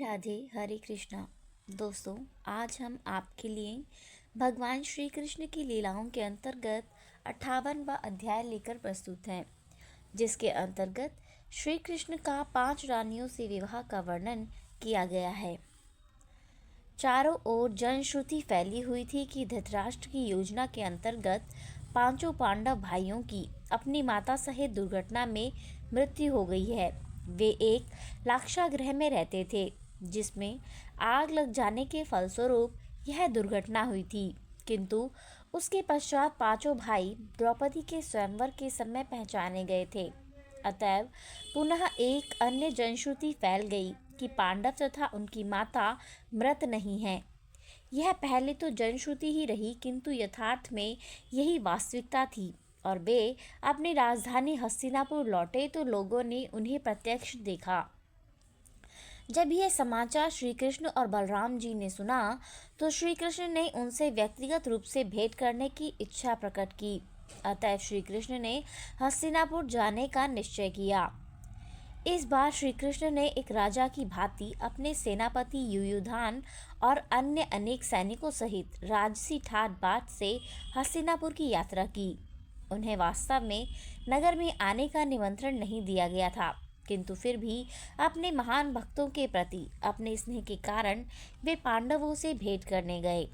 राधे हरे कृष्णा। दोस्तों, आज हम आपके लिए भगवान श्री कृष्ण की लीलाओं के अंतर्गत 58वां अध्याय लेकर प्रस्तुत हैं, जिसके अंतर्गत श्री कृष्ण का 5 रानियों से विवाह का वर्णन किया गया है। चारों ओर जनश्रुति फैली हुई थी कि धृतराष्ट्र की योजना के अंतर्गत पांचों पांडव भाइयों की अपनी माता सहित दुर्घटना में मृत्यु हो गई है। वे एक लाक्षागृह में रहते थे, जिसमें आग लग जाने के फलस्वरूप यह दुर्घटना हुई थी। किंतु उसके पश्चात पांचों भाई द्रौपदी के स्वयंवर के समय पहचाने गए थे। अतएव पुनः एक अन्य जनश्रुति फैल गई कि पांडव तथा उनकी माता मृत नहीं हैं। यह पहले तो जनश्रुति ही रही, किंतु यथार्थ में यही वास्तविकता थी और वे अपनी राजधानी हस्तिनापुर लौटे तो लोगों ने उन्हें प्रत्यक्ष देखा। जब यह समाचार श्री कृष्ण और बलराम जी ने सुना तो श्री कृष्ण ने उनसे व्यक्तिगत रूप से भेंट करने की इच्छा प्रकट की। अतः श्री कृष्ण ने हस्तिनापुर जाने का निश्चय किया। इस बार श्री कृष्ण ने एक राजा की भांति अपने सेनापति युयुधान और अन्य अनेक सैनिकों सहित राजसी ठाट बाट से हस्तिनापुर की यात्रा की। उन्हें वास्तव में नगर में आने का निमंत्रण नहीं दिया गया था, किंतु फिर भी अपने महान भक्तों के प्रति अपने स्नेह के कारण वे पांडवों से भेंट करने गए।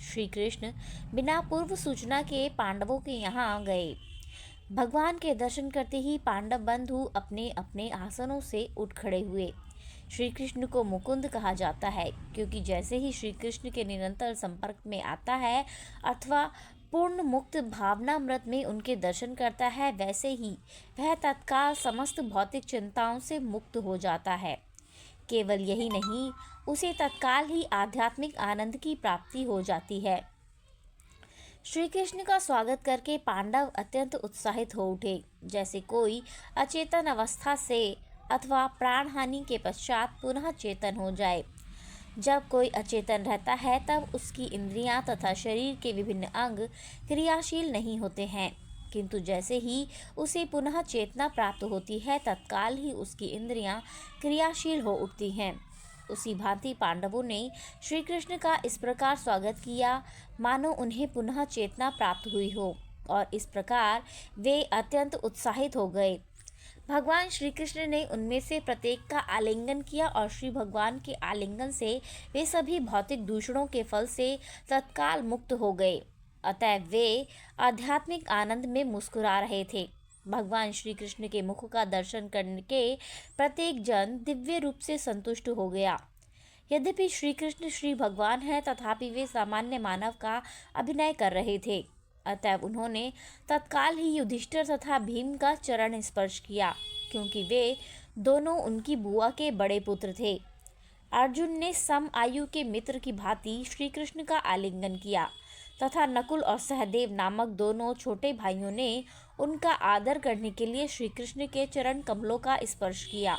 श्री कृष्ण बिना पूर्व सूचना के पांडवों के यहाँ गए। भगवान के दर्शन करते ही पांडव बंधु अपने अपने आसनों से उठ खड़े हुए। श्री कृष्ण को मुकुंद कहा जाता है, क्योंकि जैसे ही श्री कृष्ण के निरंतर संपर्क में आता है अथवा पूर्ण मुक्त भावनामृत में उनके दर्शन करता है, वैसे ही वह तत्काल समस्त भौतिक चिंताओं से मुक्त हो जाता है। केवल यही नहीं, उसे तत्काल ही आध्यात्मिक आनंद की प्राप्ति हो जाती है। श्री कृष्ण का स्वागत करके पांडव अत्यंत उत्साहित हो उठे, जैसे कोई अचेतन अवस्था से अथवा प्राण हानि के पश्चात पुनः चेतन हो जाए। जब कोई अचेतन रहता है तब उसकी इंद्रियां तथा शरीर के विभिन्न अंग क्रियाशील नहीं होते हैं, किंतु जैसे ही उसे पुनः चेतना प्राप्त होती है तत्काल ही उसकी इंद्रियां क्रियाशील हो उठती हैं। उसी भांति पांडवों ने श्री कृष्ण का इस प्रकार स्वागत किया मानो उन्हें पुनः चेतना प्राप्त हुई हो, और इस प्रकार वे अत्यंत उत्साहित हो गए। भगवान श्री कृष्ण ने उनमें से प्रत्येक का आलिंगन किया और श्री भगवान के आलिंगन से वे सभी भौतिक दूषणों के फल से तत्काल मुक्त हो गए। अतः वे आध्यात्मिक आनंद में मुस्कुरा रहे थे। भगवान श्री कृष्ण के मुख का दर्शन करके प्रत्येक जन दिव्य रूप से संतुष्ट हो गया। यद्यपि श्री कृष्ण श्री भगवान हैं, तथापि वे सामान्य मानव का अभिनय कर रहे थे। अतः उन्होंने तत्काल ही युधिष्ठिर तथा भीम का चरण स्पर्श किया, क्योंकि वे दोनों उनकी बुआ के बड़े पुत्र थे। अर्जुन ने सम आयु के मित्र की भांति श्री कृष्ण का आलिंगन किया तथा नकुल और सहदेव नामक दोनों छोटे भाइयों ने उनका आदर करने के लिए श्री कृष्ण के चरण कमलों का स्पर्श किया।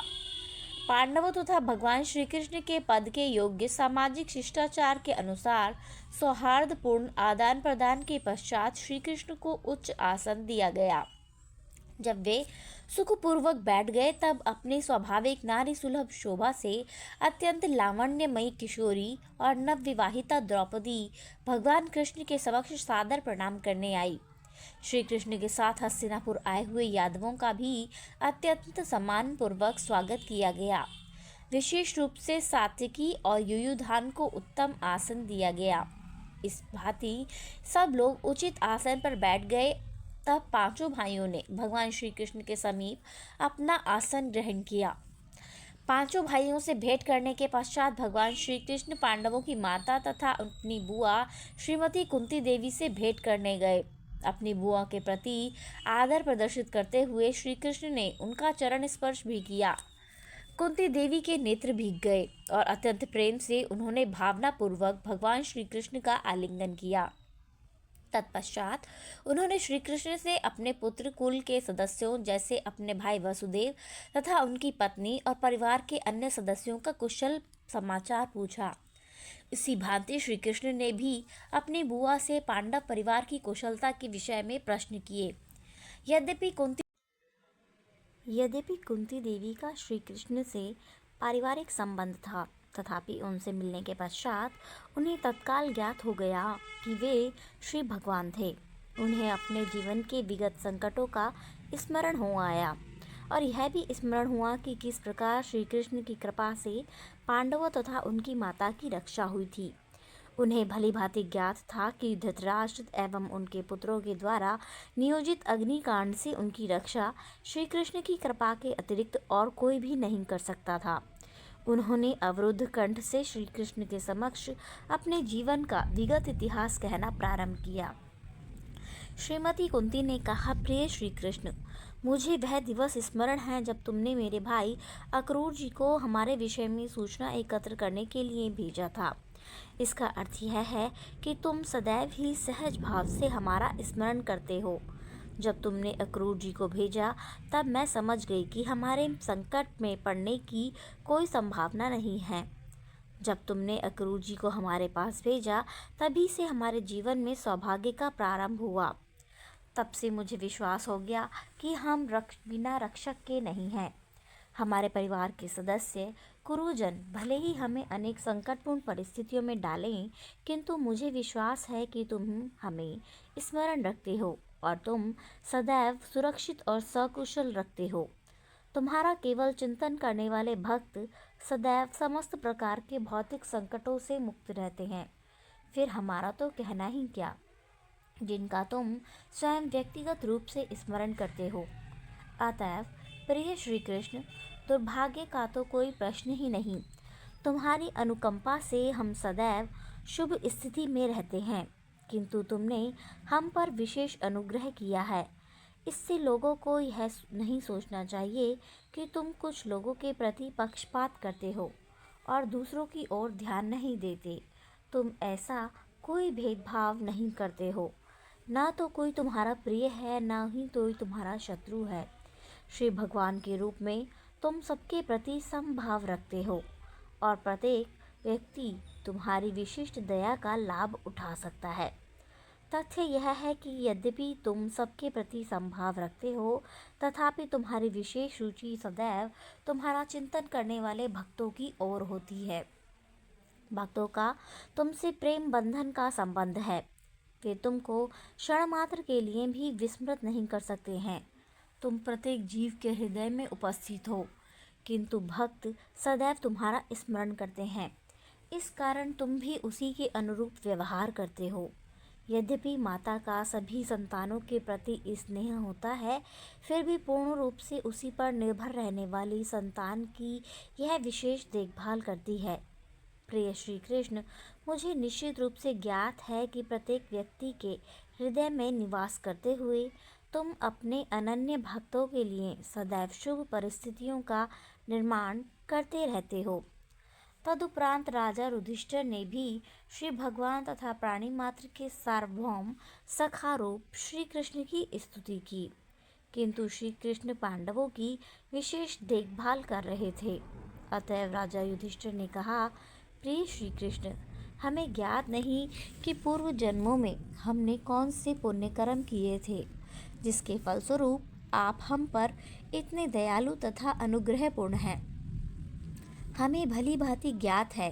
पांडवों तथा भगवान श्री कृष्ण के पद के योग्य सामाजिक शिष्टाचार के अनुसार सौहार्दपूर्ण आदान प्रदान के पश्चात श्री कृष्ण को उच्च आसन दिया गया। जब वे सुखपूर्वक बैठ गए तब अपने स्वाभाविक नारी सुलभ शोभा से अत्यंत लावण्यमयी किशोरी और नवविवाहिता द्रौपदी भगवान कृष्ण के समक्ष सादर प्रणाम करने आई। श्री कृष्ण के साथ हस्तिनापुर आए हुए यादवों का भी अत्यंत सम्मानपूर्वक स्वागत किया गया। विशेष रूप से सात्विकी और युयुधान को उत्तम आसन दिया गया। इस भांति सब लोग उचित आसन पर बैठ गए। तब पांचों भाइयों ने भगवान श्री कृष्ण के समीप अपना आसन ग्रहण किया। पांचों भाइयों से भेंट करने के पश्चात भगवान श्री कृष्ण पांडवों की माता तथा अपनी बुआ श्रीमती कुंती देवी से भेंट करने गए। अपनी बुआ के प्रति आदर प्रदर्शित करते हुए श्री कृष्ण ने उनका चरण स्पर्श भी किया। कुंती देवी के नेत्र भीग गए और अत्यंत प्रेम से उन्होंने भावनापूर्वक भगवान श्री कृष्ण का आलिंगन किया। तत्पश्चात उन्होंने श्री कृष्ण से अपने पुत्र कुल के सदस्यों जैसे अपने भाई वसुदेव तथा उनकी पत्नी और परिवार के अन्य सदस्यों का कुशल समाचार पूछा। इसी भांति श्री कृष्ण ने भी अपनी बुआ से पांडव परिवार की कुशलता के विषय में प्रश्न किए। यद्यपि कुंती देवी का श्री कृष्ण से पारिवारिक संबंध था, तथापि उनसे मिलने के पश्चात उन्हें तत्काल ज्ञात हो गया कि वे श्री भगवान थे। उन्हें अपने जीवन के विगत संकटों का स्मरण हो आया और यह भी स्मरण हुआ कि किस प्रकार श्री कृष्ण की कृपा से पांडवों तथा उनकी माता की रक्षा हुई थी। उन्हें भली भांति ज्ञात था कि धृतराष्ट्र एवं उनके पुत्रों के द्वारा नियोजित अग्निकांड से उनकी रक्षा श्री कृष्ण की कृपा के अतिरिक्त और कोई भी नहीं कर सकता था। उन्होंने अवरुद्ध कंठ से श्री कृष्ण के समक्ष अपने जीवन का विगत इतिहास कहना प्रारंभ किया। श्रीमती कुंती ने कहा, प्रिय श्री कृष्ण, मुझे वह दिवस स्मरण है जब तुमने मेरे भाई अक्रूर जी को हमारे विषय में सूचना एकत्र करने के लिए भेजा था। इसका अर्थ यह है कि तुम सदैव ही सहज भाव से हमारा स्मरण करते हो। जब तुमने अक्रूर जी को भेजा तब मैं समझ गई कि हमारे संकट में पड़ने की कोई संभावना नहीं है। जब तुमने अक्रूर जी को हमारे पास भेजा तभी से हमारे जीवन में सौभाग्य का प्रारंभ हुआ। तब से मुझे विश्वास हो गया कि हम बिना रक्षक के नहीं हैं। हमारे परिवार के सदस्य कुरुजन भले ही हमें अनेक संकटपूर्ण परिस्थितियों में डालें, किंतु मुझे विश्वास है कि तुम हमें स्मरण रखते हो और तुम सदैव सुरक्षित और सकुशल रखते हो। तुम्हारा केवल चिंतन करने वाले भक्त सदैव समस्त प्रकार के भौतिक संकटों से मुक्त रहते हैं। फिर हमारा तो कहना ही क्या, जिनका तुम स्वयं व्यक्तिगत रूप से स्मरण करते हो। अतएव प्रिय श्री कृष्ण, दुर्भाग्य का तो कोई प्रश्न ही नहीं। तुम्हारी अनुकंपा से हम सदैव शुभ स्थिति में रहते हैं, किंतु तुमने हम पर विशेष अनुग्रह किया है। इससे लोगों को यह नहीं सोचना चाहिए कि तुम कुछ लोगों के प्रति पक्षपात करते हो और दूसरों की ओर ध्यान नहीं देते। तुम ऐसा कोई भेदभाव नहीं करते हो। ना तो कोई तुम्हारा प्रिय है, ना ही कोई तुम्हारा शत्रु है। श्री भगवान के रूप में तुम सबके प्रति समभाव रखते हो और प्रत्येक व्यक्ति तुम्हारी विशिष्ट दया का लाभ उठा सकता है। तथ्य यह है कि यद्यपि तुम सबके प्रति समभाव रखते हो, तथापि तुम्हारी विशेष रुचि सदैव तुम्हारा चिंतन करने वाले भक्तों की ओर होती है। भक्तों का तुमसे प्रेम बंधन का संबंध है। वे तुमको क्षण मात्र के लिए भी विस्मृत नहीं कर सकते हैं। तुम प्रत्येक जीव के हृदय में उपस्थित हो, किंतु भक्त सदैव तुम्हारा स्मरण करते हैं। इस कारण तुम भी उसी के अनुरूप व्यवहार करते हो। यद्यपि माता का सभी संतानों के प्रति स्नेह होता है, फिर भी पूर्ण रूप से उसी पर निर्भर रहने वाली संतान की यह विशेष देखभाल करती है। प्रिय श्री कृष्ण, मुझे निश्चित रूप से ज्ञात है कि प्रत्येक व्यक्ति के हृदय में निवास करते हुए तुम अपने अनन्य भक्तों के लिए सदैव शुभ परिस्थितियों का निर्माण करते रहते हो। तदुपरांत राजा युधिष्ठिर ने भी श्री भगवान तथा प्राणी मात्र के सार्वभौम सखा रूप श्री कृष्ण की स्तुति की, किंतु श्री कृष्ण पांडवों की विशेष देखभाल कर रहे थे। अतएव राजा युधिष्ठिर ने कहा, प्रिय श्री कृष्ण, हमें ज्ञात नहीं कि पूर्व जन्मों में हमने कौन से पुण्य कर्म किए थे, जिसके फलस्वरूप आप हम पर इतने दयालु तथा अनुग्रहपूर्ण हैं। हमें भली भांति ज्ञात है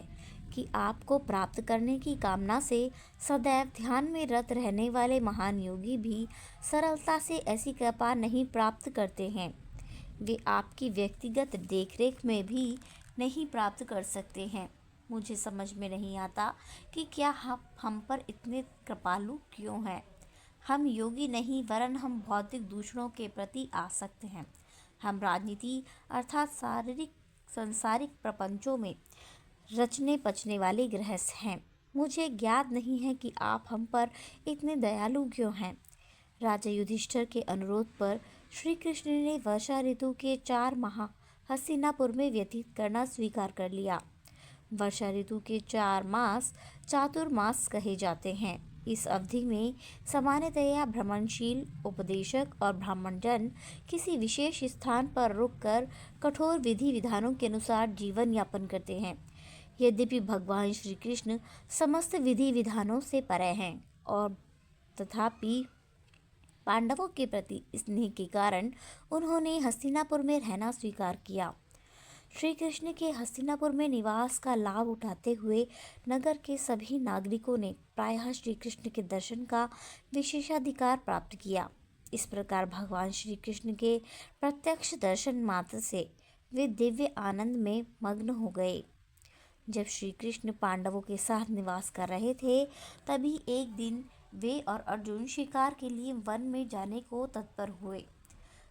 कि आपको प्राप्त करने की कामना से सदैव ध्यान में रत रहने वाले महान योगी भी सरलता से ऐसी कृपा नहीं प्राप्त करते हैं। वे आपकी व्यक्तिगत देखरेख में भी नहीं प्राप्त कर सकते हैं। मुझे समझ में नहीं आता कि क्या हम पर इतने कृपालु क्यों हैं। हम योगी नहीं, वरन हम भौतिक दूषणों के प्रति आसक्त हैं। हम राजनीति अर्थात सांसारिक प्रपंचों में रचने पचने वाले गृहस्थ हैं। मुझे ज्ञात नहीं है कि आप हम पर इतने दयालु क्यों हैं। राजा युधिष्ठिर के अनुरोध पर श्री कृष्ण ने वर्षा ऋतु के 4 माह हस्तिनापुर में व्यतीत करना स्वीकार कर लिया। वर्षा ऋतु के 4 मास चातुर्मास कहे जाते हैं। इस अवधि में सामान्यतया भ्रमणशील उपदेशक और ब्राह्मणजन किसी विशेष स्थान पर रुककर कठोर विधि विधानों के अनुसार जीवन यापन करते हैं। यद्यपि भगवान श्री कृष्ण समस्त विधि विधानों से परे हैं और तथापि पांडवों के प्रति स्नेह के कारण उन्होंने हस्तिनापुर में रहना स्वीकार किया। श्री कृष्ण के हस्तिनापुर में निवास का लाभ उठाते हुए नगर के सभी नागरिकों ने प्रायः श्री कृष्ण के दर्शन का विशेषाधिकार प्राप्त किया। इस प्रकार भगवान श्री कृष्ण के प्रत्यक्ष दर्शन मात्र से वे दिव्य आनंद में मग्न हो गए। जब श्री कृष्ण पांडवों के साथ निवास कर रहे थे, तभी एक दिन वे और अर्जुन शिकार के लिए वन में जाने को तत्पर हुए।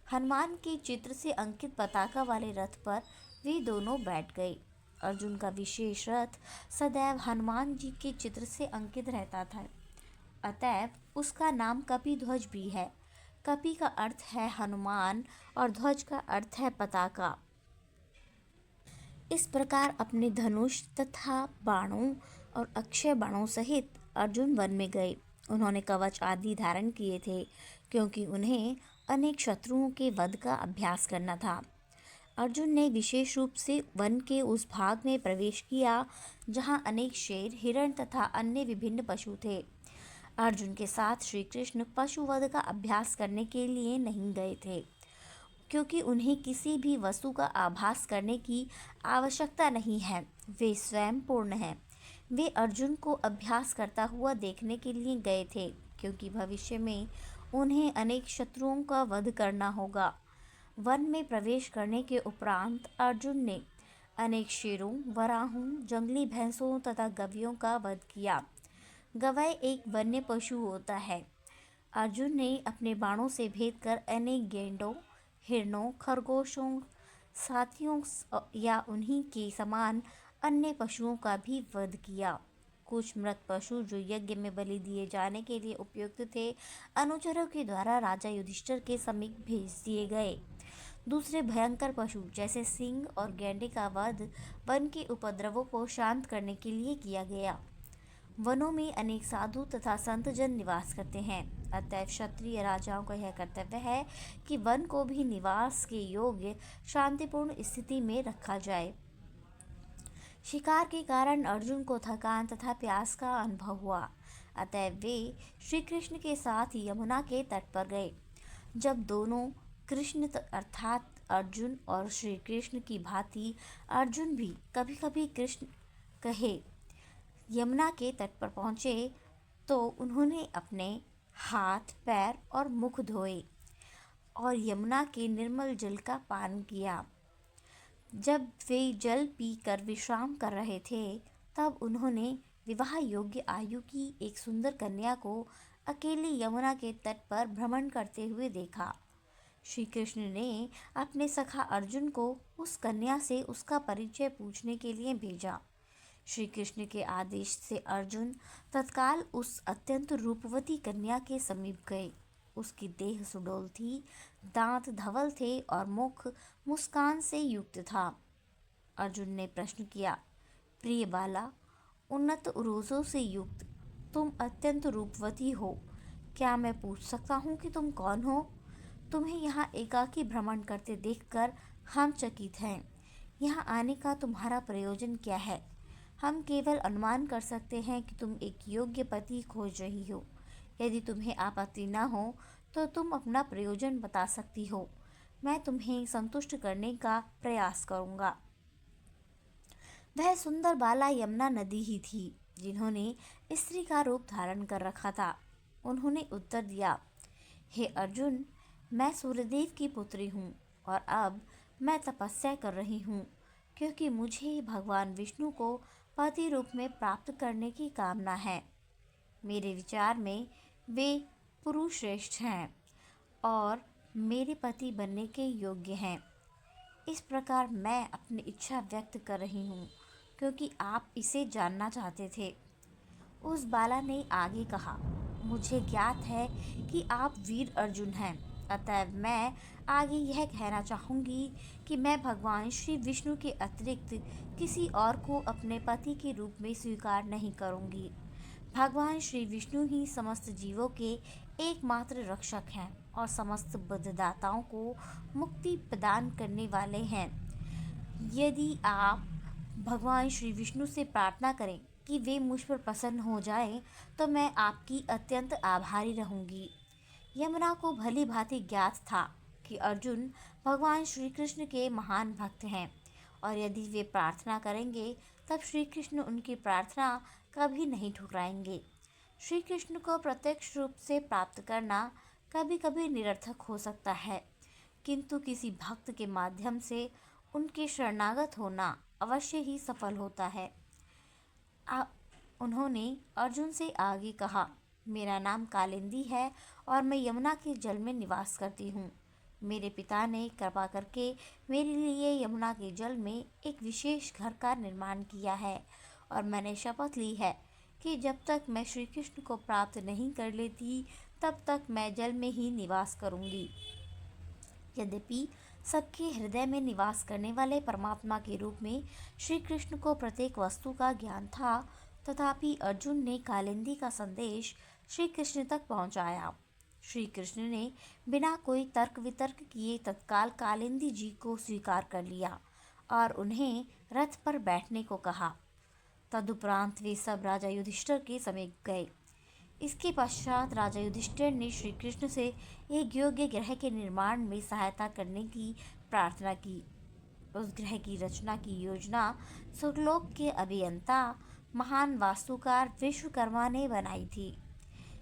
हनुमान के चित्र से अंकित पताका वाले रथ पर वे दोनों बैठ गए। अर्जुन का विशेष रथ सदैव हनुमान जी के चित्र से अंकित रहता था, अतएव उसका नाम कपिध्वज भी है। कपि का अर्थ है हनुमान और ध्वज का अर्थ है पताका। इस प्रकार अपने धनुष तथा बाणों और अक्षय बाणों सहित अर्जुन वन में गए। उन्होंने कवच आदि धारण किए थे, क्योंकि उन्हें अनेक शत्रुओं के वध का अभ्यास करना था। अर्जुन ने विशेष रूप से वन के उस भाग में प्रवेश किया जहां अनेक शेर, हिरण तथा अन्य विभिन्न पशु थे। अर्जुन के साथ श्री कृष्ण पशुवध का अभ्यास करने के लिए नहीं गए थे, क्योंकि उन्हें किसी भी वस्तु का आभास करने की आवश्यकता नहीं है, वे स्वयं पूर्ण हैं। वे अर्जुन को अभ्यास करता हुआ देखने के लिए गए थे, क्योंकि भविष्य में उन्हें अनेक शत्रुओं का वध करना होगा। वन में प्रवेश करने के उपरांत अर्जुन ने अनेक शेरों, वराहों, जंगली भैंसों तथा गवियों का वध किया। गवय एक वन्य पशु होता है। अर्जुन ने अपने बाणों से भेद कर अनेक गेंडों, हिरणों, खरगोशों, साथियों या उन्हीं के समान अन्य पशुओं का भी वध किया। कुछ मृत पशु जो यज्ञ में बलि दिए जाने के लिए उपयुक्त थे, अनुचरों के द्वारा राजा युधिष्ठिर के समीप भेज दिए गए। दूसरे भयंकर पशु जैसे सिंह और गैंडे का वध वन के उपद्रवों को शांत करने के लिए किया गया। वनों में अनेक साधु तथा संत जन निवास करते हैं, अतएव क्षत्रिय राजाओं का यह कर्तव्य है कि वन को भी निवास के योग्य शांतिपूर्ण स्थिति में रखा जाए। शिकार के कारण अर्जुन को थकान तथा प्यास का अनुभव हुआ, अतएव वे श्री कृष्ण के साथ यमुना के तट पर गए। जब दोनों कृष्ण अर्थात अर्जुन और श्री कृष्ण की भांति अर्जुन भी कभी कभी कृष्ण कहे यमुना के तट पर पहुँचे, तो उन्होंने अपने हाथ, पैर और मुख धोए और यमुना के निर्मल जल का पान किया। जब वे जल पीकर विश्राम कर रहे थे, तब उन्होंने विवाह योग्य आयु की एक सुंदर कन्या को अकेली यमुना के तट पर भ्रमण करते हुए देखा। श्री कृष्ण ने अपने सखा अर्जुन को उस कन्या से उसका परिचय पूछने के लिए भेजा। श्री कृष्ण के आदेश से अर्जुन तत्काल उस अत्यंत रूपवती कन्या के समीप गए। उसकी देह सुडौल थी, दांत धवल थे और मुख मुस्कान से युक्त था। अर्जुन ने प्रश्न किया, प्रिय बाला, उन्नत उरोजों से युक्त तुम अत्यंत रूपवती हो, क्या मैं पूछ सकता हूँ कि तुम कौन हो? तुम्हें यहाँ एकाकी भ्रमण करते देखकर हम चकित हैं। यहाँ आने का तुम्हारा प्रयोजन क्या है? हम केवल अनुमान कर सकते हैं कि तुम एक योग्य पति खोज रही हो। यदि तुम्हें आपत्ति न हो तो तुम अपना प्रयोजन बता सकती हो। मैं तुम्हें संतुष्ट करने का प्रयास करूँगा। वह सुंदर बाला यमुना नदी ही थी, जिन्होंने स्त्री का रूप धारण कर रखा था। उन्होंने उत्तर दिया, हे अर्जुन, मैं सूर्यदेव की पुत्री हूँ और अब मैं तपस्या कर रही हूँ, क्योंकि मुझे भगवान विष्णु को पति रूप में प्राप्त करने की कामना है। मेरे विचार में वे पुरुष श्रेष्ठ हैं और मेरे पति बनने के योग्य हैं। इस प्रकार मैं अपनी इच्छा व्यक्त कर रही हूँ, क्योंकि आप इसे जानना चाहते थे। उस बाला ने आगे कहा, मुझे ज्ञात है कि आप वीर अर्जुन हैं, अतएव मैं आगे यह कहना चाहूँगी कि मैं भगवान श्री विष्णु के अतिरिक्त किसी और को अपने पति के रूप में स्वीकार नहीं करूँगी। भगवान श्री विष्णु ही समस्त जीवों के एकमात्र रक्षक हैं और समस्त बद्धदाताओं को मुक्ति प्रदान करने वाले हैं। यदि आप भगवान श्री विष्णु से प्रार्थना करें कि वे मुझ पर प्रसन्न हो जाएं, तो मैं आपकी अत्यंत आभारी रहूँगी। यमुना को भली भांति ज्ञात था कि अर्जुन भगवान श्री कृष्ण के महान भक्त हैं और यदि वे प्रार्थना करेंगे तब श्री कृष्ण उनकी प्रार्थना कभी नहीं ठुकराएंगे। श्री कृष्ण को प्रत्यक्ष रूप से प्राप्त करना कभी कभी निरर्थक हो सकता है, किंतु किसी भक्त के माध्यम से उनके शरणागत होना अवश्य ही सफल होता है। उन्होंने अर्जुन से आगे कहा, मेरा नाम कालिंदी है और मैं यमुना के जल में निवास करती हूँ। मेरे पिता ने कृपा करके मेरे लिए यमुना के जल में एक विशेष घर का निर्माण किया है और मैंने शपथ ली है कि जब तक मैं श्री कृष्ण को प्राप्त नहीं कर लेती तब तक मैं जल में ही निवास करूँगी। यद्यपि सबके हृदय में निवास करने वाले परमात्मा के रूप में श्री कृष्ण को प्रत्येक वस्तु का ज्ञान था, तथापि अर्जुन ने कालिंदी का संदेश श्री कृष्ण तक पहुंचाया। श्री कृष्ण ने बिना कोई तर्क वितर्क किए तत्काल कालिंदी जी को स्वीकार कर लिया और उन्हें रथ पर बैठने को कहा। तदुपरांत वे सब राजा युधिष्ठिर के समीप गए। इसके पश्चात राजा युधिष्ठिर ने श्री कृष्ण से एक योग्य ग्रह के निर्माण में सहायता करने की प्रार्थना की। उस ग्रह की रचना की योजना सुरलोक के अभियंता महान वास्तुकार विश्वकर्मा ने बनाई थी।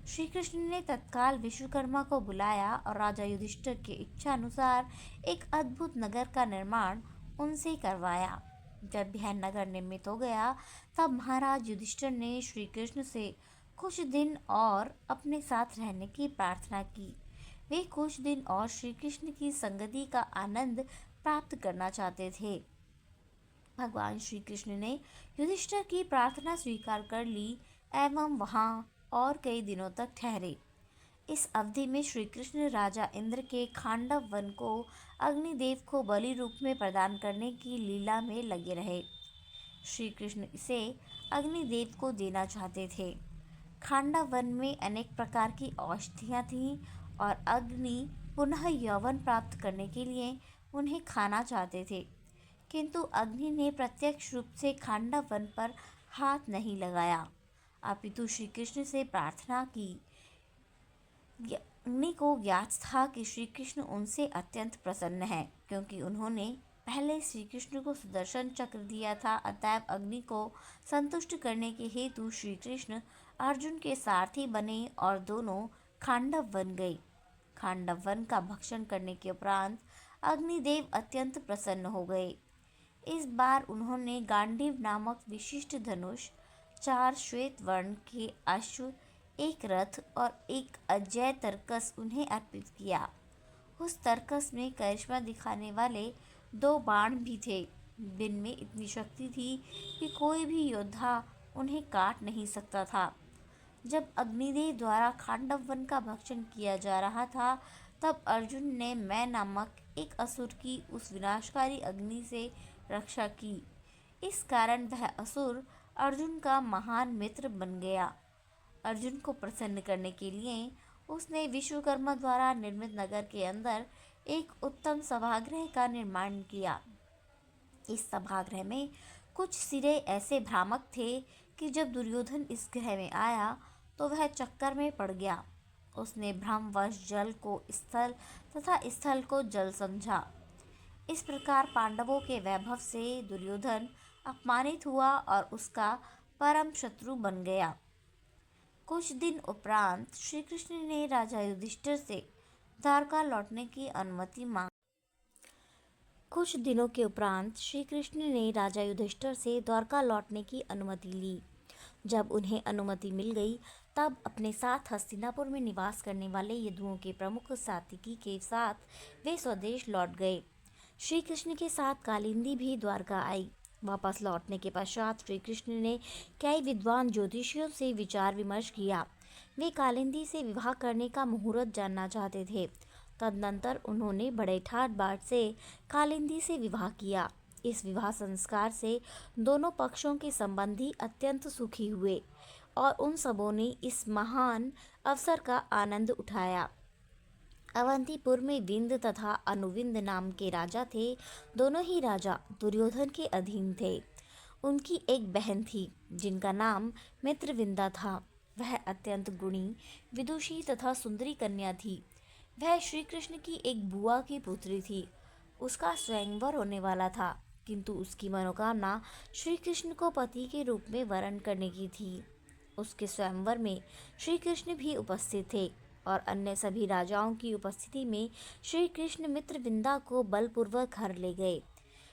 श्री कृष्ण ने तत्काल विश्वकर्मा को बुलाया और राजा युधिष्ठिर की इच्छा अनुसार एक अद्भुत नगर का निर्माण उनसे करवाया। जब यह नगर निर्मित हो गया तब महाराज युधिष्ठिर ने श्री कृष्ण से कुछ दिन और अपने साथ रहने की प्रार्थना की। वे कुछ दिन और श्री कृष्ण की संगति का आनंद प्राप्त करना चाहते थे। भगवान श्री कृष्ण ने युधिष्ठिर की प्रार्थना स्वीकार कर ली एवं वहाँ और कई दिनों तक ठहरे। इस अवधि में श्री कृष्ण राजा इंद्र के खांडव वन को अग्निदेव को बलि रूप में प्रदान करने की लीला में लगे रहे। श्री कृष्ण इसे अग्निदेव को देना चाहते थे। खांडव वन में अनेक प्रकार की औषधियाँ थीं और अग्नि पुनः यौवन प्राप्त करने के लिए उन्हें खाना चाहते थे, किंतु अग्नि ने प्रत्यक्ष रूप से खांडव वन पर हाथ नहीं लगाया, अपितु श्री कृष्ण से प्रार्थना की। अग्नि को ज्ञात था कि श्री कृष्ण उनसे अत्यंत प्रसन्न है, क्योंकि उन्होंने पहले श्री कृष्ण को सुदर्शन चक्र दिया था। अतएव अग्नि को संतुष्ट करने के हेतु श्री कृष्ण अर्जुन के सारथी बने और दोनों खांडव वन गए। खांडव वन का भक्षण करने के उपरांत अग्निदेव अत्यंत प्रसन्न हो गए। इस बार उन्होंने गांडीव नामक विशिष्ट धनुष, 4 श्वेत वर्ण के अश्व, एक रथ और एक अजेय तरकस उन्हें अर्पित किया। उस तरकस में करिश्मा दिखाने वाले 2 बाण भी थे। जिनमें इतनी शक्ति थी कि कोई भी योद्धा उन्हें काट नहीं सकता था। जब अग्निदेव द्वारा खांडव वन का भक्षण किया जा रहा था तब अर्जुन ने मैं नामक एक असुर की उस विनाशकारी अग्नि से रक्षा की। इस कारण वह असुर अर्जुन का महान मित्र बन गया। अर्जुन को प्रसन्न करने के लिए उसने विश्वकर्मा द्वारा निर्मित नगर के अंदर एक उत्तम सभागृह का निर्माण किया। इस सभागृह में कुछ सिरे ऐसे भ्रामक थे कि जब दुर्योधन इस गृह में आया तो वह चक्कर में पड़ गया। उसने भ्रमवश जल को स्थल तथा स्थल को जल समझा। इस प्रकार पांडवों के वैभव से दुर्योधन अपमानित हुआ और उसका परम शत्रु बन गया। कुछ दिन उपरांत श्री कृष्ण ने राजा युधिष्ठिर से द्वारका लौटने की अनुमति मांगी। कुछ दिनों के उपरांत श्री कृष्ण ने राजा युधिष्ठिर से द्वारका लौटने की अनुमति ली। जब उन्हें अनुमति मिल गई तब अपने साथ हस्तिनापुर में निवास करने वाले यदुओं के प्रमुख सात्विकी के साथ वे स्वदेश लौट गए। श्री कृष्ण के साथ कालिंदी भी द्वारका आई। वापस लौटने के पश्चात श्री कृष्ण ने कई विद्वान ज्योतिषियों से विचार विमर्श किया। वे कालिंदी से विवाह करने का मुहूर्त जानना चाहते थे। तदनंतर उन्होंने बड़े ठाट बाट से कालिंदी से विवाह किया। इस विवाह संस्कार से दोनों पक्षों के संबंधी अत्यंत सुखी हुए और उन सबों ने इस महान अवसर का आनंद उठाया। अवंतीपुर में विंद तथा अनुविंद नाम के राजा थे। दोनों ही राजा दुर्योधन के अधीन थे। उनकी एक बहन थी जिनका नाम मित्रविंदा था। वह अत्यंत गुणी, विदुषी तथा सुंदरी कन्या थी। वह श्री कृष्ण की एक बुआ की पुत्री थी। उसका स्वयंवर होने वाला था, किंतु उसकी मनोकामना श्री कृष्ण को पति के रूप में वरण करने की थी। उसके स्वयंवर में श्री कृष्ण भी उपस्थित थे और अन्य सभी राजाओं की उपस्थिति में श्री कृष्ण मित्रविंदा को बलपूर्वक घर ले गए।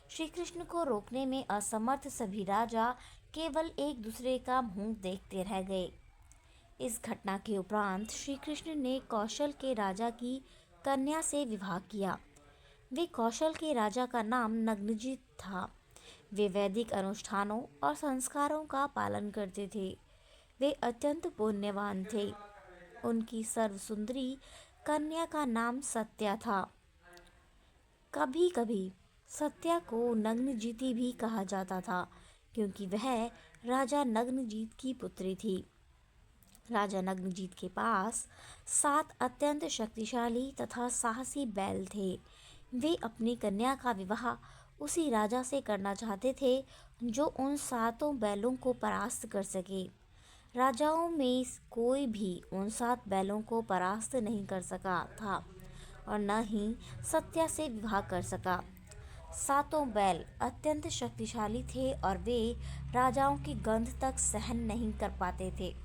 श्री कृष्ण को रोकने में असमर्थ सभी राजा केवल एक दूसरे का मुंह देखते रह गए। इस घटना के उपरांत श्री कृष्ण ने कौशल के राजा की कन्या से विवाह किया। वे कौशल के राजा का नाम नग्नजित था। वे वैदिक अनुष्ठानों और संस्कारों का पालन करते थे। वे अत्यंत पुण्यवान थे। उनकी सर्वसुंदरी कन्या का नाम सत्या था। कभी कभी सत्या को नग्नजिती भी कहा जाता था, क्योंकि वह राजा नग्नजीत की पुत्री थी। राजा नग्नजीत के पास 7 अत्यंत शक्तिशाली तथा साहसी बैल थे। वे अपनी कन्या का विवाह उसी राजा से करना चाहते थे जो उन 7 बैलों को परास्त कर सके। राजाओं में कोई भी उन 7 बैलों को परास्त नहीं कर सका था और न ही सत्या से विवाह कर सका। 7 बैल अत्यंत शक्तिशाली थे और वे राजाओं की गंध तक सहन नहीं कर पाते थे।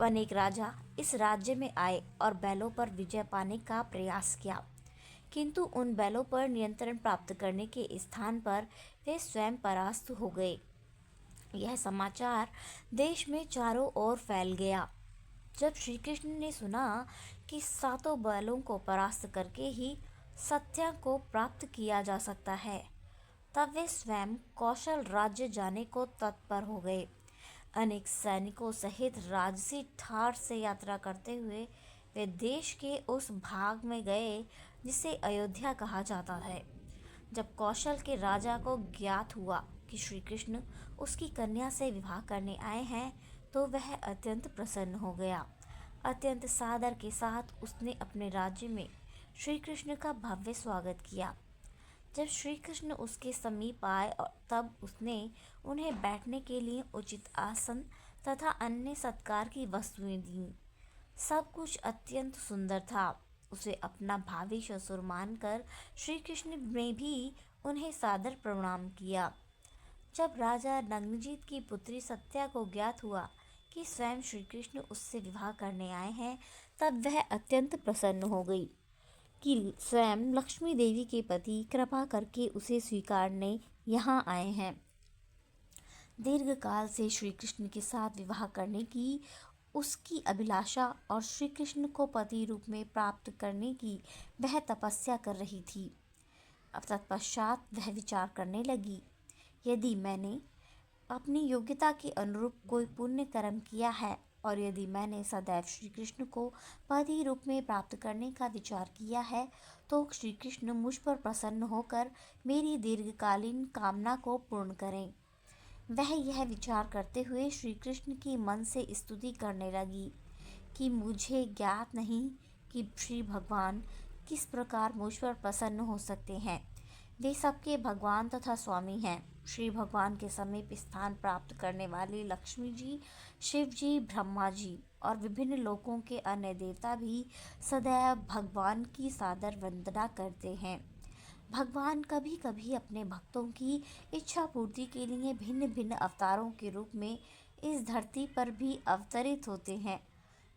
अनेक राजा इस राज्य में आए और बैलों पर विजय पाने का प्रयास किया, किंतु उन बैलों पर नियंत्रण प्राप्त करने के स्थान पर वे स्वयं परास्त हो गए। यह समाचार देश में चारों ओर फैल गया। जब श्री कृष्ण ने सुना कि 7 बैलों को परास्त करके ही सत्या को प्राप्त किया जा सकता है, तब वे स्वयं कौशल राज्य जाने को तत्पर हो गए। अनेक सैनिकों सहित राजसी ठाठ से यात्रा करते हुए वे देश के उस भाग में गए जिसे अयोध्या कहा जाता है। जब कौशल के राजा को ज्ञात हुआ कि श्री कृष्ण उसकी कन्या से विवाह करने आए हैं, तो वह अत्यंत प्रसन्न हो गया। अत्यंत सादर के साथ उसने अपने राज्य में श्री कृष्ण का भव्य स्वागत किया। जब श्री कृष्ण उसके समीप आए और तब उसने उन्हें बैठने के लिए उचित आसन तथा अन्य सत्कार की वस्तुएं दी। सब कुछ अत्यंत सुंदर था। उसे अपना भावी ससुर मानकर श्री कृष्ण ने भी उन्हें सादर प्रणाम किया। जब राजा नग्नजीत की पुत्री सत्या को ज्ञात हुआ कि स्वयं श्री कृष्ण उससे विवाह करने आए हैं, तब वह अत्यंत प्रसन्न हो गई कि स्वयं लक्ष्मी देवी के पति कृपा करके उसे स्वीकारने यहाँ आए हैं। दीर्घ काल से श्री कृष्ण के साथ विवाह करने की उसकी अभिलाषा और श्री कृष्ण को पति रूप में प्राप्त करने की वह तपस्या कर रही थी। अब तत्पश्चात वह विचार करने लगी, यदि मैंने अपनी योग्यता के अनुरूप कोई पुण्य कर्म किया है और यदि मैंने सदैव श्री कृष्ण को पति रूप में प्राप्त करने का विचार किया है, तो श्री कृष्ण मुझ पर प्रसन्न होकर मेरी दीर्घकालीन कामना को पूर्ण करें। वह यह विचार करते हुए श्री कृष्ण की मन से स्तुति करने लगी कि मुझे ज्ञात नहीं कि श्री भगवान किस प्रकार मुझ पर प्रसन्न हो सकते हैं। वे सबके भगवान तथा स्वामी हैं। श्री भगवान के समीप स्थान प्राप्त करने वाले लक्ष्मी जी, शिव जी, ब्रह्मा जी और विभिन्न लोकों के अन्य देवता भी सदैव भगवान की सादर वंदना करते हैं। भगवान कभी कभी अपने भक्तों की इच्छा पूर्ति के लिए भिन्न भिन्न अवतारों के रूप में इस धरती पर भी अवतरित होते हैं।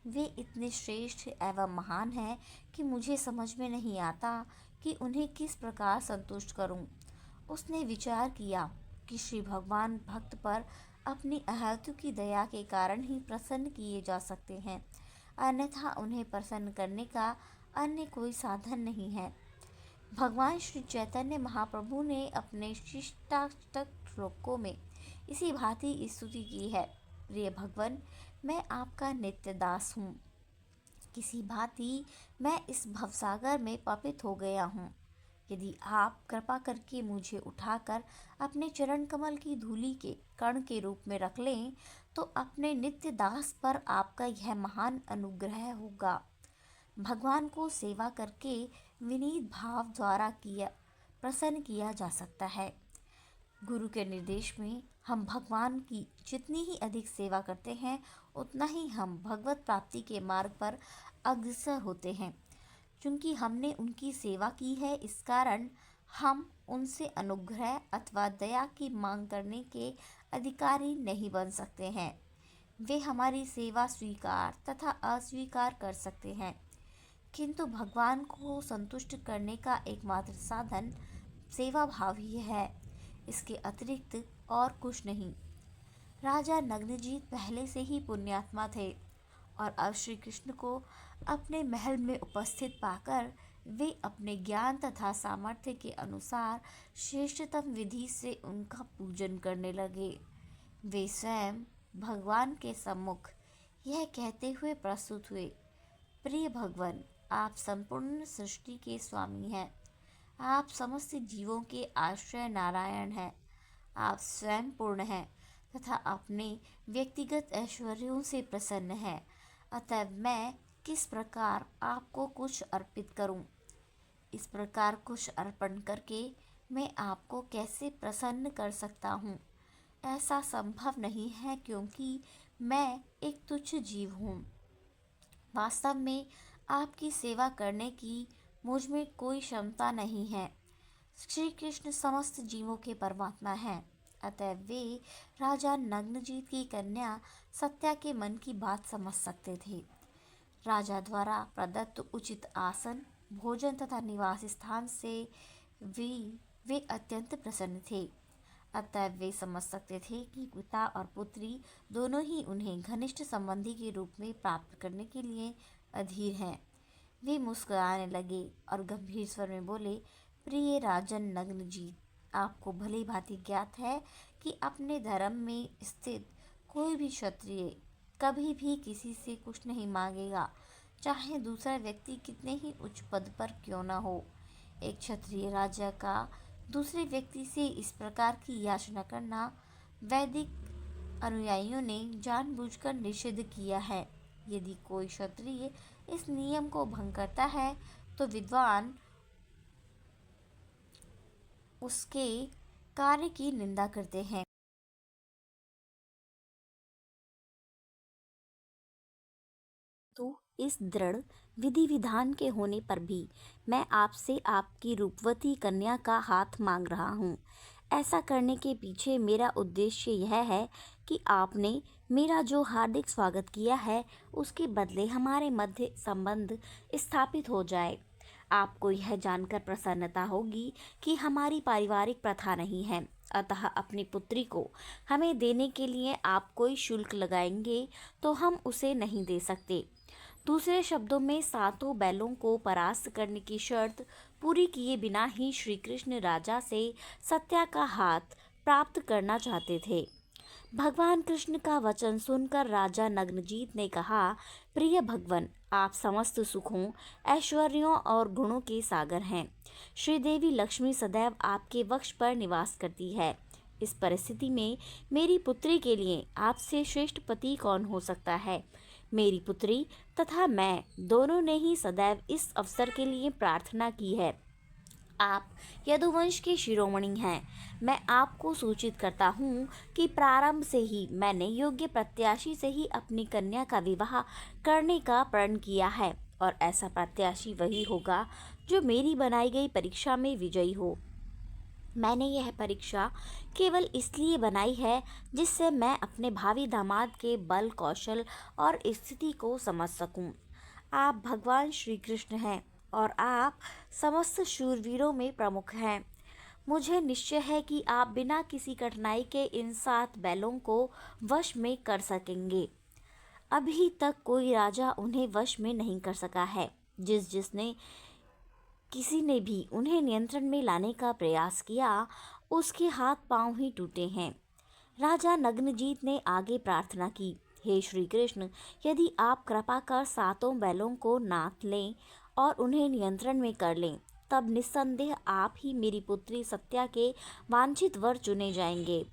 वे इतने श्रेष्ठ एवं महान हैं कि मुझे समझ में नहीं आता कि उन्हें किस प्रकार संतुष्ट करूं। उसने विचार किया कि श्री भगवान भक्त पर अपनी अहेतु की दया के कारण ही प्रसन्न किए जा सकते हैं, अन्यथा उन्हें प्रसन्न करने का अन्य कोई साधन नहीं है। भगवान श्री चैतन्य महाप्रभु ने अपने शिष्टाष्टक श्लोकों में इसी भांति स्तुति की है। प्रिय भगवान, मैं आपका नित्य दास हूँ। किसी भांति मैं इस भवसागर में पतित हो गया हूँ। यदि आप कृपा करके मुझे उठाकर अपने चरण कमल की धूलि के कण के रूप में रख लें, तो अपने नित्य दास पर आपका यह महान अनुग्रह होगा। भगवान को सेवा करके विनीत भाव द्वारा प्रसन्न किया जा सकता है। गुरु के निर्देश में हम भगवान की जितनी ही अधिक सेवा करते हैं, उतना ही हम भगवत प्राप्ति के मार्ग पर अग्रसर होते हैं। क्योंकि हमने उनकी सेवा की है, इस कारण हम उनसे अनुग्रह अथवा दया की मांग करने के अधिकारी नहीं बन सकते हैं। वे हमारी सेवा स्वीकार तथा अस्वीकार कर सकते हैं, किंतु भगवान को संतुष्ट करने का एकमात्र साधन सेवा भाव ही है, इसके अतिरिक्त और कुछ नहीं। राजा नग्नजीत पहले से ही पुण्यात्मा थे और अब श्री कृष्ण को अपने महल में उपस्थित पाकर वे अपने ज्ञान तथा सामर्थ्य के अनुसार श्रेष्ठतम विधि से उनका पूजन करने लगे। वे स्वयं भगवान के सम्मुख यह कहते हुए प्रस्तुत हुए, प्रिय भगवान, आप संपूर्ण सृष्टि के स्वामी हैं। आप समस्त जीवों के आश्रय नारायण हैं। आप स्वयं पूर्ण हैं तथा अपने व्यक्तिगत ऐश्वर्यों से प्रसन्न हैं। अतः मैं किस प्रकार आपको कुछ अर्पित करूं? इस प्रकार कुछ अर्पण करके मैं आपको कैसे प्रसन्न कर सकता हूं? ऐसा संभव नहीं है, क्योंकि मैं एक तुच्छ जीव हूँ। वास्तव में आपकी सेवा करने की मुझ में कोई क्षमता नहीं है। श्री कृष्ण समस्त जीवों के परमात्मा हैं। अतः वे राजा नग्नजीत की कन्या सत्या के मन की बात समझ सकते थे। राजा द्वारा प्रदत्त उचित आसन, भोजन तथा निवास स्थान से वे अत्यंत प्रसन्न थे। अतः वे समझ सकते थे कि पिता और पुत्री दोनों ही उन्हें घनिष्ठ संबंधी के रूप में प्राप्त करने के लिए अधीर हैं। वे मुस्कुराने लगे और गंभीर स्वर में बोले, प्रिय राजन नग्नजीत, आपको भली भांति ज्ञात है कि अपने धर्म में स्थित कोई भी क्षत्रिय कभी भी किसी से कुछ नहीं मांगेगा, चाहे दूसरा व्यक्ति कितने ही उच्च पद पर क्यों न हो। एक क्षत्रिय राजा का दूसरे व्यक्ति से इस प्रकार की याचना करना वैदिक अनुयायियों ने जानबूझकर निषिद्ध किया है। यदि कोई क्षत्रिय इस नियम को भंग करता है तो विद्वान उसके कार्य की निंदा करते हैं। तो इस दृढ़ विधि विधान के होने पर भी मैं आपसे आपकी रूपवती कन्या का हाथ मांग रहा हूँ। ऐसा करने के पीछे मेरा उद्देश्य यह है कि आपने मेरा जो हार्दिक स्वागत किया है, उसके बदले हमारे मध्य संबंध स्थापित हो जाए। आपको यह जानकर प्रसन्नता होगी कि हमारी पारिवारिक प्रथा नहीं है, अतः अपनी पुत्री को हमें देने के लिए आप कोई शुल्क लगाएंगे तो हम उसे नहीं दे सकते। दूसरे शब्दों में, सातों बैलों को परास्त करने की शर्त पूरी किए बिना ही श्री कृष्ण राजा से सत्या का हाथ प्राप्त करना चाहते थे। भगवान कृष्ण का वचन सुनकर राजा नग्नजीत ने कहा, प्रिय भगवान, आप समस्त सुखों, ऐश्वर्यों और गुणों के सागर हैं। श्रीदेवी लक्ष्मी सदैव आपके वक्ष पर निवास करती है। इस परिस्थिति में मेरी पुत्री के लिए आपसे श्रेष्ठ पति कौन हो सकता है? मेरी पुत्री तथा मैं दोनों ने ही सदैव इस अवसर के लिए प्रार्थना की है। आप यदुवंश के शिरोमणि हैं। मैं आपको सूचित करता हूँ कि प्रारंभ से ही मैंने योग्य प्रत्याशी से ही अपनी कन्या का विवाह करने का प्रण किया है, और ऐसा प्रत्याशी वही होगा जो मेरी बनाई गई परीक्षा में विजयी हो। मैंने यह परीक्षा केवल इसलिए बनाई है जिससे मैं अपने भावी दामाद के बल, कौशल और स्थिति को समझ सकूं। आप भगवान श्री कृष्ण हैं और आप समस्त शूरवीरों में प्रमुख हैं। मुझे निश्चय है कि आप बिना किसी कठिनाई के इन 7 बैलों को वश में कर सकेंगे। अभी तक कोई राजा उन्हें वश में नहीं कर सका है। जिसने किसी ने भी उन्हें नियंत्रण में लाने का प्रयास किया, उसके हाथ पांव ही टूटे हैं। राजा नग्नजीत ने आगे प्रार्थना की, हे श्री कृष्ण, यदि आप कृपा कर 7 बैलों को नाथ लें और उन्हें नियंत्रण में कर लें, तब निस्संदेह आप ही मेरी पुत्री सत्या के वांछित वर चुने जाएंगे।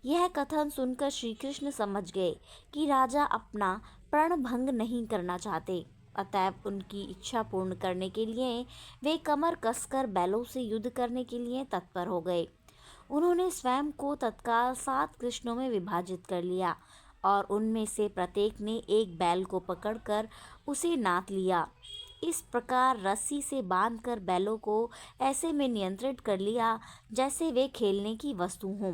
यह कथन सुनकर श्री कृष्ण समझ गए कि राजा अपना प्रण भंग नहीं करना चाहते। अतएव उनकी इच्छा पूर्ण करने के लिए वे कमर कसकर बैलों से युद्ध करने के लिए तत्पर हो गए। उन्होंने स्वयं को तत्काल 7 कृष्णों में विभाजित कर लिया और उनमें से प्रत्येक ने एक बैल को पकड़कर उसे नाथ लिया। इस प्रकार रस्सी से बांधकर बैलों को ऐसे में नियंत्रित कर लिया जैसे वे खेलने की वस्तु हों।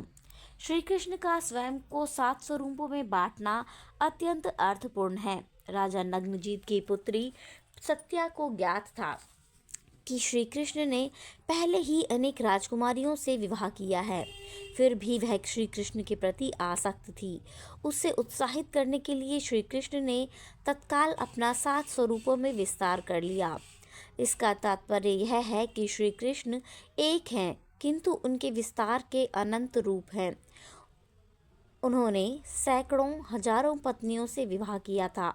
श्री कृष्ण का स्वयं को 7 स्वरूपों में बांटना अत्यंत अर्थपूर्ण है। राजा नग्नजीत की पुत्री सत्या को ज्ञात था कि श्री कृष्ण ने पहले ही अनेक राजकुमारियों से विवाह किया है। फिर भी वह श्री कृष्ण के प्रति आसक्त थी। उसे उत्साहित करने के लिए श्री कृष्ण ने तत्काल अपना 7 स्वरूपों में विस्तार कर लिया। इसका तात्पर्य यह है कि श्री कृष्ण एक हैं, किंतु उनके विस्तार के अनंत रूप हैं। उन्होंने सैकड़ों हजारों पत्नियों से विवाह किया था,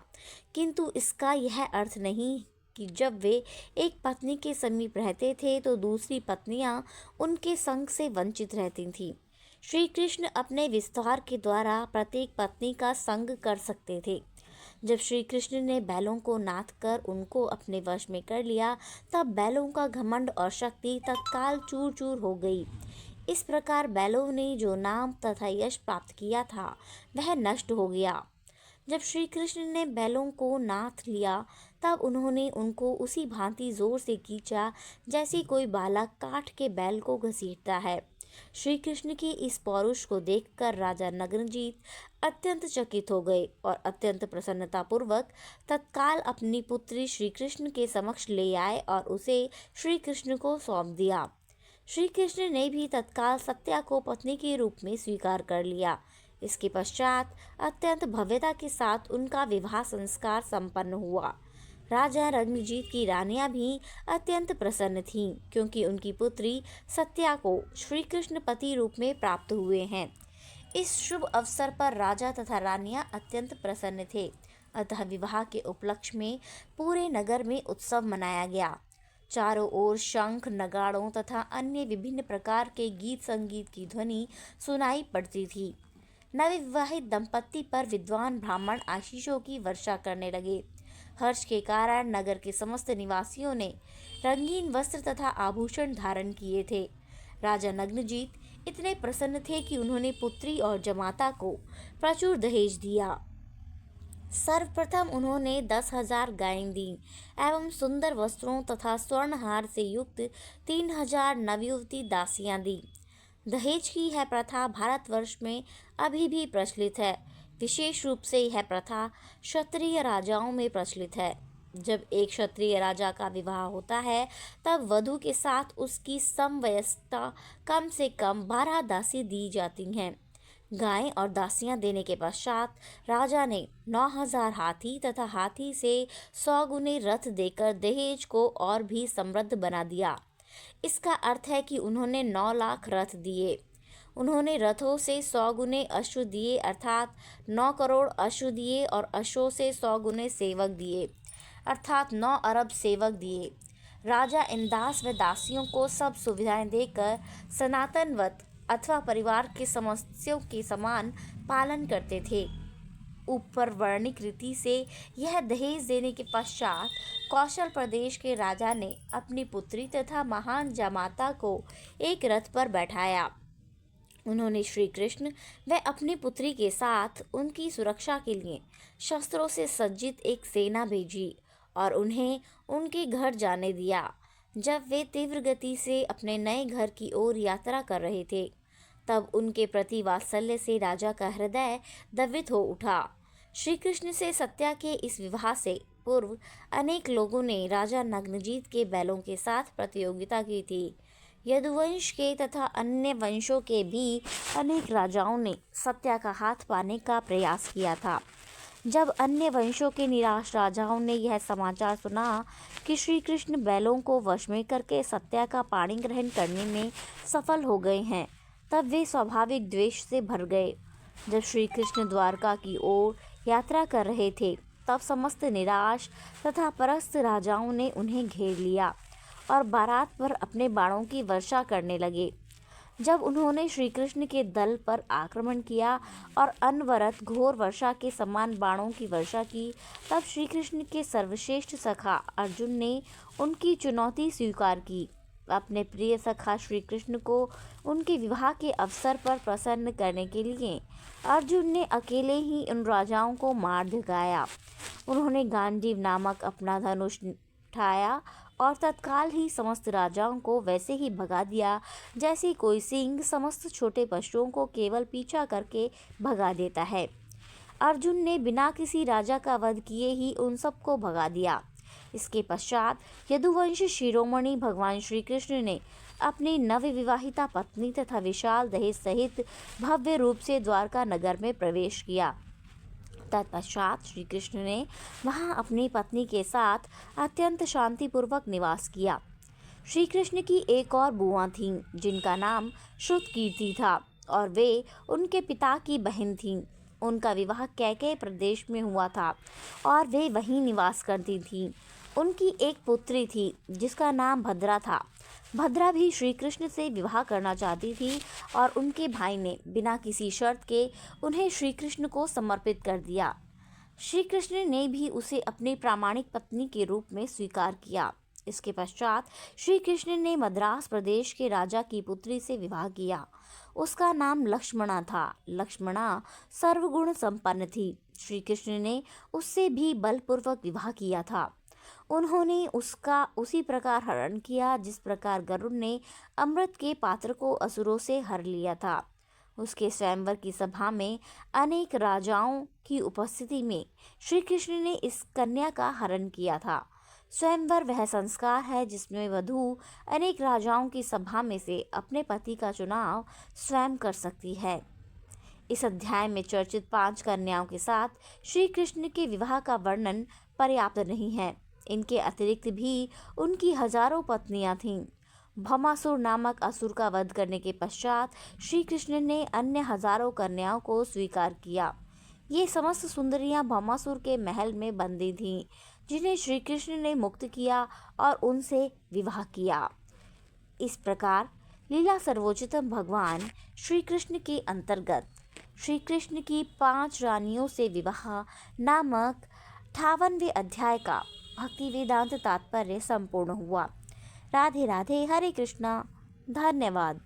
किंतु इसका यह अर्थ नहीं कि जब वे एक पत्नी के समीप रहते थे तो दूसरी पत्नियां उनके संग से वंचित रहती थीं। श्री कृष्ण अपने विस्तार के द्वारा प्रत्येक पत्नी का संग कर सकते थे। जब श्री कृष्ण ने बैलों को नाथ कर उनको अपने वश में कर लिया, तब बैलों का घमंड और शक्ति तत्काल चूर चूर हो गई। इस प्रकार बैलों ने जो नाम तथा यश प्राप्त किया था वह नष्ट हो गया। जब श्री कृष्ण ने बैलों को नाथ लिया, तब उन्होंने उनको उसी भांति जोर से खींचा जैसे कोई बालक काठ के बैल को घसीटता है। श्री कृष्ण के इस पौरुष को देखकर राजा नग्नजीत अत्यंत चकित हो गए और अत्यंत प्रसन्नतापूर्वक तत्काल अपनी पुत्री श्री कृष्ण के समक्ष ले आए और उसे श्री कृष्ण को सौंप दिया। श्री कृष्ण ने भी तत्काल सत्या को पत्नी के रूप में स्वीकार कर लिया। इसके पश्चात अत्यंत भव्यता के साथ उनका विवाह संस्कार संपन्न हुआ। राजा नग्नजीत की रानियां भी अत्यंत प्रसन्न थीं, क्योंकि उनकी पुत्री सत्या को श्री कृष्ण पति रूप में प्राप्त हुए हैं। इस शुभ अवसर पर राजा तथा रानियां अत्यंत प्रसन्न थे। अतः विवाह के उपलक्ष्य में पूरे नगर में उत्सव मनाया गया। चारों ओर शंख, नगाड़ों तथा अन्य विभिन्न प्रकार के गीत संगीत की ध्वनि सुनाई पड़ती थी। नवविवाहित दंपत्ति पर विद्वान ब्राह्मण आशीषों की वर्षा करने लगे। हर्ष के कारण नगर के समस्त निवासियों ने रंगीन वस्त्र तथा आभूषण धारण किए थे। राजा नग्नजीत इतने प्रसन्न थे कि उन्होंने पुत्री और जमाता को प्रचुर दहेज दिया। सर्वप्रथम उन्होंने 10,000 गायें दी एवं सुंदर वस्त्रों तथा स्वर्णहार से युक्त 3,000 नवयुवती दासियां दी। दहेज की यह प्रथा भारतवर्ष में अभी भी प्रचलित है। विशेष रूप से यह प्रथा क्षत्रिय राजाओं में प्रचलित है। जब एक क्षत्रिय राजा का विवाह होता है, तब वधू के साथ उसकी समवयस्कता कम से कम 12 दासी दी जाती हैं। गायें और दासियां देने के पश्चात राजा ने 9,000 हाथी तथा हाथी से 100 गुने रथ देकर दहेज को और भी समृद्ध बना दिया। इसका अर्थ है कि उन्होंने 9 लाख रथ दिए। उन्होंने रथों से 100 गुने अश्व दिए, अर्थात 9 करोड़ अश्व दिए, और अश्वों से 100 गुने सेवक दिए, अर्थात 9 अरब सेवक दिए। राजा इन दास व दासियों को सब सुविधाएं देकर सनातनवत अथवा परिवार के सदस्यों के समान पालन करते थे। ऊपर वर्णित रीति से यह दहेज देने के पश्चात कौशल प्रदेश के राजा ने अपनी पुत्री तथा महान जमाता को एक रथ पर बैठाया। उन्होंने श्री कृष्ण व अपनी पुत्री के साथ उनकी सुरक्षा के लिए शस्त्रों से सज्जित एक सेना भेजी और उन्हें उनके घर जाने दिया। जब वे तीव्र गति से अपने नए घर की ओर यात्रा कर रहे थे, तब उनके प्रति वात्सल्य से राजा का हृदय द्रवित हो उठा। श्री कृष्ण से सत्या के इस विवाह से पूर्व अनेक लोगों ने राजा नग्नजीत के बैलों के साथ प्रतियोगिता की थी। यदुवंश के तथा अन्य वंशों के भी अनेक राजाओं ने सत्या का हाथ पाने का प्रयास किया था। जब अन्य वंशों के निराश राजाओं ने यह समाचार सुना कि श्री कृष्ण बैलों को वश में करके सत्या का पाणी ग्रहण करने में सफल हो गए हैं, तब वे स्वाभाविक द्वेष से भर गए। जब श्री कृष्ण द्वारका की ओर यात्रा कर रहे थे, तब समस्त निराश तथा परस्त राजाओं ने उन्हें घेर लिया और बारात पर अपने बाणों की वर्षा करने लगे। जब उन्होंने श्री कृष्ण के दल पर आक्रमण किया और अनवरत घोर वर्षा के समान बाणों की वर्षा की, तब श्री कृष्ण के सर्वश्रेष्ठ सखा अर्जुन ने उनकी चुनौती स्वीकार की। अपने प्रिय सखा श्री कृष्ण को उनके विवाह के अवसर पर प्रसन्न करने के लिए अर्जुन ने अकेले ही उन राजाओं को मार दिखाया। उन्होंने गांडीव नामक अपना धनुष उठाया और तत्काल ही समस्त राजाओं को वैसे ही भगा दिया जैसे कोई सिंह समस्त छोटे पशुओं को केवल पीछा करके भगा देता है। अर्जुन ने बिना किसी राजा का वध किए ही उन सबको भगा दिया। इसके पश्चात यदुवंश शिरोमणि भगवान श्री कृष्ण ने अपनी नवविवाहिता पत्नी तथा विशाल दहेज सहित भव्य रूप से द्वारका नगर में प्रवेश किया। तत्पश्चात श्री कृष्ण ने वहां अपनी पत्नी के साथ अत्यंत शांतिपूर्वक निवास किया। श्री कृष्ण की एक और बुआ थीं जिनका नाम श्रुतकीर्ति था और वे उनके पिता की बहन थीं। उनका विवाह कैकेय प्रदेश में हुआ था और वे वहीं निवास करती थीं। उनकी एक पुत्री थी जिसका नाम भद्रा था। भद्रा भी श्री कृष्ण से विवाह करना चाहती थी और उनके भाई ने बिना किसी शर्त के उन्हें श्री कृष्ण को समर्पित कर दिया। श्री कृष्ण ने भी उसे अपनी प्रामाणिक पत्नी के रूप में स्वीकार किया। इसके पश्चात श्री कृष्ण ने मद्रास प्रदेश के राजा की पुत्री से विवाह किया। उसका नाम लक्ष्मणा था। लक्ष्मणा सर्वगुण संपन्न थी। श्री कृष्ण ने उससे भी बलपूर्वक विवाह किया था। उन्होंने उसका उसी प्रकार हरण किया जिस प्रकार गरुड़ ने अमृत के पात्र को असुरों से हर लिया था। उसके स्वयंवर की सभा में अनेक राजाओं की उपस्थिति में श्री कृष्ण ने इस कन्या का हरण किया था। स्वयंवर वह संस्कार है जिसमें वधू अनेक राजाओं की सभा में से अपने पति का चुनाव स्वयं कर सकती है। इस अध्याय में चर्चित 5 कन्याओं के साथ श्री कृष्ण के विवाह का वर्णन पर्याप्त नहीं है। इनके अतिरिक्त भी उनकी हजारों पत्नियां थीं। भौमासुर नामक असुर का वध करने के पश्चात श्री कृष्ण ने अन्य हजारों कन्याओं को स्वीकार किया। ये समस्त सुंदरियां भौमासुर के महल में बंदी थीं, जिन्हें श्री कृष्ण ने मुक्त किया और उनसे विवाह किया। इस प्रकार लीला सर्वोच्चतम भगवान श्री कृष्ण के अंतर्गत श्री कृष्ण की 5 रानियों से विवाह नामक 58वें अध्याय का भक्ति वेदांत तात्पर्य संपूर्ण हुआ। राधे राधे, हरे कृष्णा, धन्यवाद।